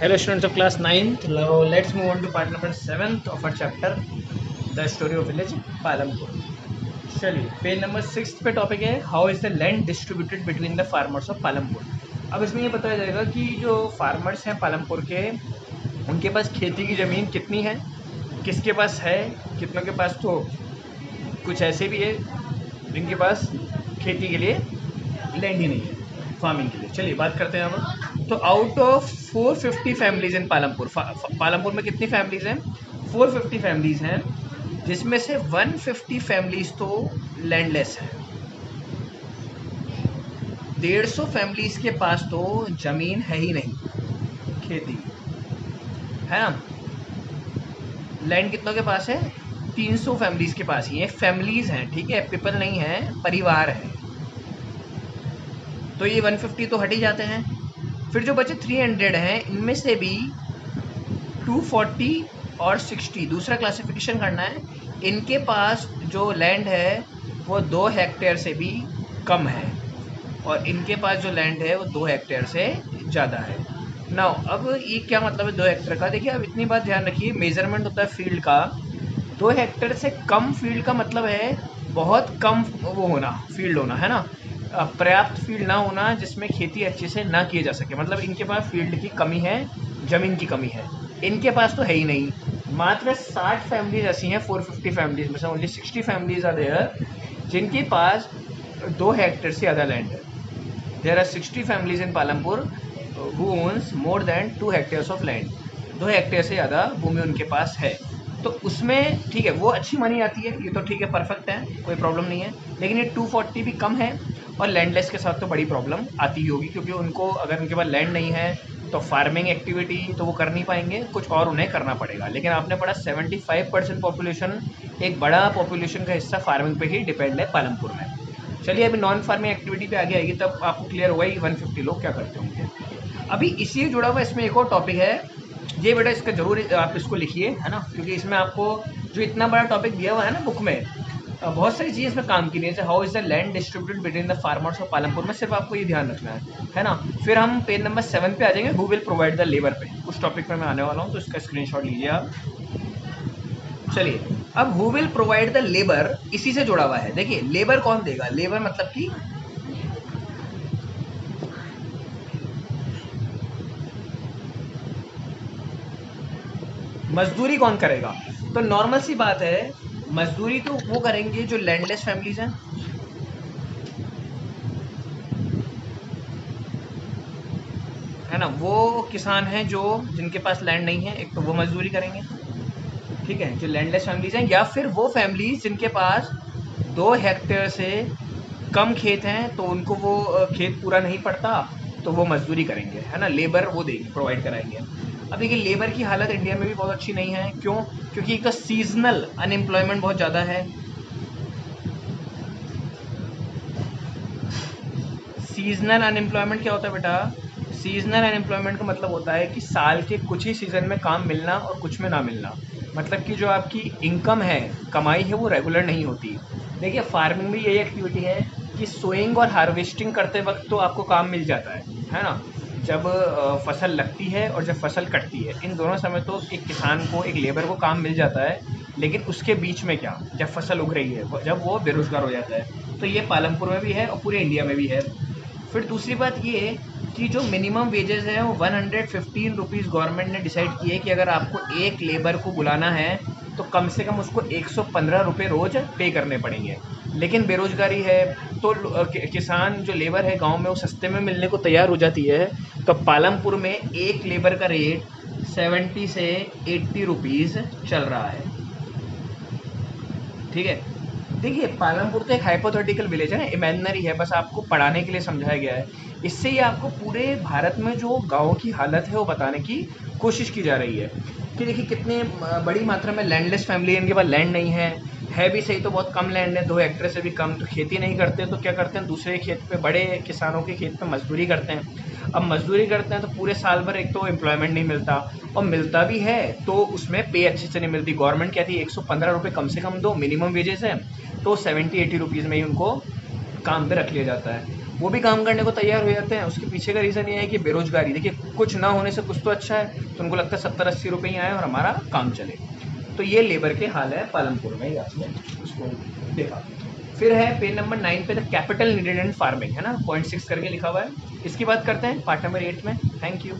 Hello students of class 9th. Now let's move on to part number 7th of our chapter, The Story of Village Palampur. चलिए page number 6 पे topic है how is the land distributed between the farmers of Palampur. अब इसमें ये बताया जाएगा कि जो फार्मर्स हैं पालमपुर के, उनके पास खेती की ज़मीन कितनी है, किसके पास है, कितनों के पास तो कुछ ऐसे भी है जिनके पास खेती के लिए लैंड ही नहीं है फार्मिंग के लिए. चलिए बात करते हैं अब. तो out of 450 families in Palampur, Palampur में कितनी फैमिलीज हैं? 450 फैमिलीज हैं, जिसमें से 150 फैमिलीज तो लैंडलेस हैं. 150 फैमिलीज के पास तो ज़मीन है ही नहीं, खेती है ना. लैंड कितनों के पास है? 300 फैमिलीज के पास ही है. फैमिलीज हैं, ठीक है, पीपल नहीं है, परिवार है. तो ये 150 तो हट ही जाते हैं. फिर जो बचे 300 हैं, इनमें से भी 240 और 60 दूसरा क्लासिफिकेशन करना है. इनके पास जो लैंड है वो 2 हेक्टेयर से भी कम है, और इनके पास जो लैंड है वो 2 हेक्टेयर से ज़्यादा है. नाउ अब ये क्या मतलब है 2 हेक्टेयर का? देखिए अब इतनी बात ध्यान रखिए, मेजरमेंट होता है फील्ड का. 2 हेक्टेयर से कम फील्ड का मतलब है बहुत कम वो होना, फील्ड होना, है ना, पर्याप्त फील्ड ना होना जिसमें खेती अच्छे से ना किए जा सके. मतलब इनके पास फील्ड की कमी है, ज़मीन की कमी है. इनके पास तो है ही नहीं. मात्र 60 फैमिलीज ऐसी हैं 450 फैमिलीज में से, ओनली 60 फैमिलीज आर देयर जिनके पास 2 हेक्टेयर से ज़्यादा लैंड है. There are 60 families in Palampur who owns more than 2 hectares of land. 2 hectare से ज़्यादा भूमि उनके पास है. तो उसमें ठीक है, वो अच्छी मनी आती है, ये तो ठीक है, परफेक्ट है, कोई प्रॉब्लम नहीं है. लेकिन ये 240 भी कम है, और लैंडलेस के साथ तो बड़ी प्रॉब्लम आती ही होगी, क्योंकि उनको अगर उनके पास लैंड नहीं है तो फार्मिंग एक्टिविटी तो वो कर नहीं पाएंगे, कुछ और उन्हें करना पड़ेगा. लेकिन आपने पढ़ा 75% पॉपुलेशन, एक बड़ा पॉपुलेशन का हिस्सा फार्मिंग पे ही डिपेंड है पालमपुर में. चलिए अभी नॉन फार्मिंग एक्टिविटी पे आगे आएगी, तब आपको क्लियर होगा कि 150 लोग क्या करते होंगे. अभी इसी जुड़ा हुआ इसमें एक और टॉपिक है, ये बेटा इसका जरूर आप इसको लिखिए, है ना, क्योंकि इसमें आपको जो इतना बड़ा टॉपिक दिया हुआ है ना बुक में, बहुत सारी चीज़ इसमें काम की नहीं है. How is the land distributed between the farmers of Palampur में सिर्फ आपको ये ध्यान रखना है ना. फिर हम पेज नंबर 7 पे आ जाएंगे, who will provide the labour पे. उस टॉपिक पर मैं आने वाला हूँ, तो इसका स्क्रीनशॉट लीजिए आप. चलिए अब who will provide the labour इसी से जुड़ा हुआ है. देखिए लेबर कौन देगा? लेबर मतलब कि मजदूरी कौन करेगा? तो नॉर्मल सी बात है, मजदूरी तो वो करेंगे जो लैंडलेस फैमिलीज हैं, है ना. वो किसान हैं जो जिनके पास लैंड नहीं है, एक तो वो मजदूरी करेंगे, ठीक है, जो लैंडलेस फैमिलीज हैं, या फिर वो फैमिलीज जिनके पास 2 हेक्टेयर से कम खेत हैं, तो उनको वो खेत पूरा नहीं पड़ता, तो वो मजदूरी करेंगे, है ना. लेबर वो देंगे, प्रोवाइड कराएंगे. अब देखिए लेबर की हालत इंडिया में भी बहुत अच्छी नहीं है. क्यों? क्योंकि एक तो सीजनल अनएम्प्लॉयमेंट बहुत ज़्यादा है. सीजनल अनएम्प्लॉयमेंट क्या होता है बेटा? सीजनल अनएम्प्लॉयमेंट का मतलब होता है कि साल के कुछ ही सीज़न में काम मिलना और कुछ में ना मिलना. मतलब कि जो आपकी इनकम है, कमाई है, वो रेगुलर नहीं होती. देखिए फार्मिंग में यही एक्टिविटी है कि सोइंग और हार्वेस्टिंग करते वक्त तो आपको काम मिल जाता है ना. जब फसल लगती है और जब फसल कटती है, इन दोनों समय तो एक किसान को, एक लेबर को काम मिल जाता है. लेकिन उसके बीच में क्या, जब फसल उग रही है, जब वो बेरोजगार हो जाता है. तो ये पालमपुर में भी है और पूरे इंडिया में भी है. फिर दूसरी बात ये कि जो मिनिमम वेजेस हैं वो 115 रुपीज़ गवर्नमेंट ने डिसाइड की है कि अगर आपको एक लेबर को बुलाना है तो कम से कम उसको 115 रुपये रोज़ पे करने पड़ेंगे. लेकिन बेरोजगारी है, तो किसान जो लेबर है गांव में वो सस्ते में मिलने को तैयार हो जाती है. तो पालमपुर में एक लेबर का रेट 70 से 80 रुपीज़ चल रहा है, ठीक है. देखिए पालमपुर तो एक हाइपोथेटिकल विलेज है ना, इमेजिनरी है, बस आपको पढ़ाने के लिए समझाया गया है. इससे ही आपको पूरे भारत में जो गाँव की हालत है वो बताने की कोशिश की जा रही है कि देखिए कितने बड़ी मात्रा में लैंडलेस फैमिली, इनके पास लैंड नहीं है भी सही तो बहुत कम लैंड है, 2 हेक्टेयर से भी कम. तो खेती नहीं करते तो क्या करते हैं, दूसरे खेत पे, बड़े किसानों के खेत पे मजदूरी करते हैं. अब मजदूरी करते हैं तो पूरे साल भर एक तो एम्प्लॉयमेंट नहीं मिलता, और मिलता भी है तो उसमें पे अच्छे से नहीं मिलती. गवर्नमेंट कहती है 115 रुपये कम से कम दो, मिनिमम वेजेस है, तो 70-80 रुपीज़ में ही उनको काम पे रख लिया जाता है. वो भी काम करने को तैयार हो जाते हैं। उसके पीछे का रीज़न ये है कि बेरोजगारी, देखिए कुछ ना होने से कुछ तो अच्छा है, तो उनको लगता है 70-80 रुपये ही आए और हमारा काम चले। तो ये लेबर के हाल है पालमपुर में, ये आपने उसको देखा। फिर है पेज नंबर 9 पे the capital needed in farming, है ना, 0.6 करके लिखा हुआ है। इसकी बात करते हैं पार्ट नंबर 8 में। Thank you.